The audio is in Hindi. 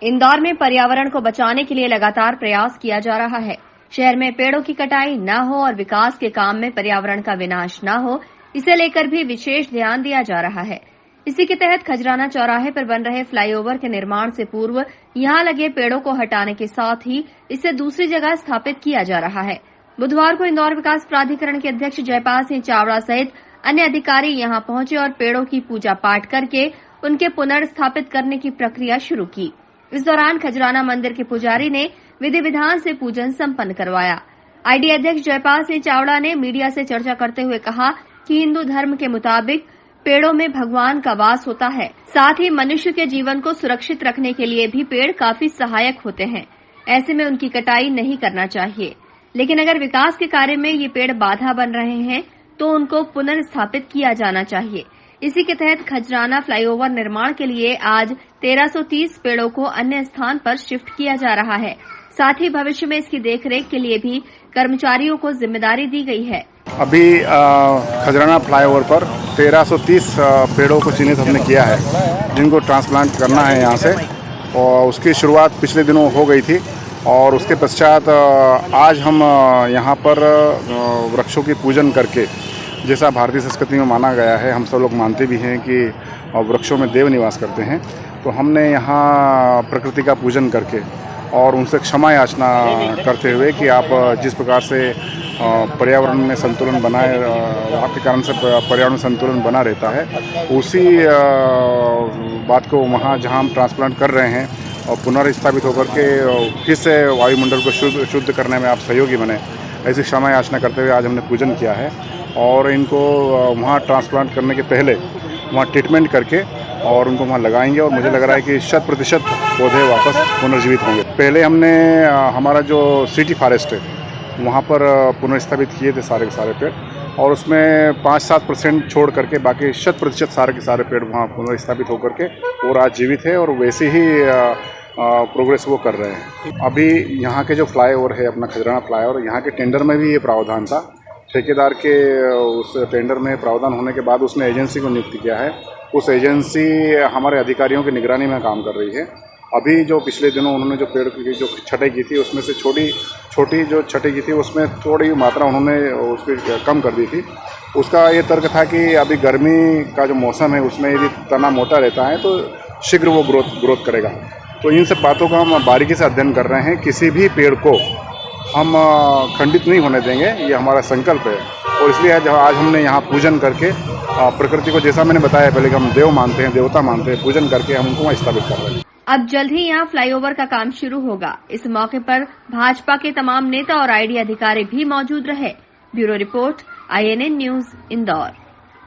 इंदौर में पर्यावरण को बचाने के लिए लगातार प्रयास किया जा रहा है। शहर में पेड़ों की कटाई न हो और विकास के काम में पर्यावरण का विनाश न हो, इसे लेकर भी विशेष ध्यान दिया जा रहा है। इसी के तहत खजराना चौराहे पर बन रहे फ्लाईओवर के निर्माण से पूर्व यहां लगे पेड़ों को हटाने के साथ ही इसे दूसरी जगह स्थापित किया जा रहा है। बुधवार को इंदौर विकास प्राधिकरण के अध्यक्ष जयपाल सिंह चावड़ा सहित अन्य अधिकारी यहां पहुंचे और पेड़ों की पूजा पाठ करके उनके पुनर्स्थापित करने की प्रक्रिया शुरू की। इस दौरान खजराना मंदिर के पुजारी ने विधि विधान से पूजन संपन्न करवाया। आईडी अध्यक्ष जयपाल सिंह चावड़ा ने मीडिया से चर्चा करते हुए कहा कि हिंदू धर्म के मुताबिक पेड़ों में भगवान का वास होता है, साथ ही मनुष्य के जीवन को सुरक्षित रखने के लिए भी पेड़ काफी सहायक होते हैं। ऐसे में उनकी कटाई नहीं करना चाहिए, लेकिन अगर विकास के कार्य में ये पेड़ बाधा बन रहे हैं तो उनको पुनर्स्थापित किया जाना चाहिए। इसी के तहत खजराना फ्लाईओवर निर्माण के लिए आज 1330 पेड़ों को अन्य स्थान पर शिफ्ट किया जा रहा है। साथ ही भविष्य में इसकी देखरेख के लिए भी कर्मचारियों को जिम्मेदारी दी गई है। अभी खजराना फ्लाईओवर पर 1330 पेड़ों को चिन्हित हमने किया है, जिनको ट्रांसप्लांट करना है यहाँ से, और उसकी शुरुआत पिछले दिनों हो गई थी। और उसके पश्चात आज हम यहाँ पर वृक्षों की पूजन करके, जैसा भारतीय संस्कृति में माना गया है, हम सब लोग मानते भी हैं कि वृक्षों में देव निवास करते हैं, तो हमने यहाँ प्रकृति का पूजन करके और उनसे क्षमा याचना करते हुए कि आप जिस प्रकार से पर्यावरण में संतुलन बनाए, आपके कारण से पर्यावरण में संतुलन बना रहता है, उसी बात को वहाँ जहाँ हम ट्रांसप्लांट कर रहे हैं और पुनर्स्थापित होकर के फिर से वायुमंडल को शुद्ध करने में आप सहयोगी बने, ऐसी क्षमा याचना करते हुए आज हमने पूजन किया है। और इनको वहाँ ट्रांसप्लांट करने के पहले वहाँ ट्रीटमेंट करके और उनको वहाँ लगाएंगे, और मुझे लग रहा है कि 100% पौधे वापस पुनर्जीवित होंगे। पहले हमने हमारा जो सिटी फॉरेस्ट है वहाँ पर पुनर्स्थापित किए थे सारे के सारे पेड़, और उसमें 5-7% छोड़ करके बाकी 100% सारे के सारे पेड़ वहाँ पुनर्स्थापित होकर के और आज जीवित है, और वैसे ही प्रोग्रेस वो कर रहे हैं। अभी यहाँ के जो फ्लाईओवर है, अपना खजराना फ्लाईओवर, यहाँ के टेंडर में भी ये प्रावधान था। ठेकेदार के उस टेंडर में प्रावधान होने के बाद उसने एजेंसी को नियुक्त किया है। उस एजेंसी हमारे अधिकारियों की निगरानी में काम कर रही है। अभी जो पिछले दिनों उन्होंने जो पेड़ की जो छटाई की थी, उसमें से छोटी जो छटाई की थी उसमें थोड़ी मात्रा उन्होंने उसकी कम कर दी थी। उसका ये तर्क था कि अभी गर्मी का जो मौसम है उसमें यदि तना मोटा रहता है तो शीघ्र वो ग्रोथ करेगा। तो इन सब बातों का हम बारीकी से अध्ययन कर रहे हैं। किसी भी पेड़ को हम खंडित नहीं होने देंगे, ये हमारा संकल्प है। और इसलिए आज हमने यहाँ पूजन करके प्रकृति को, जैसा मैंने बताया पहले कि हम देव मानते हैं, देवता मानते हैं, पूजन करके हम उनको वहाँ स्थापित कर रहे हैं। अब जल्द ही यहाँ फ्लाईओवर का काम शुरू होगा। इस मौके पर भाजपा के तमाम नेता और आईडी अधिकारी भी मौजूद रहे। Bureau report, INN news, Indore.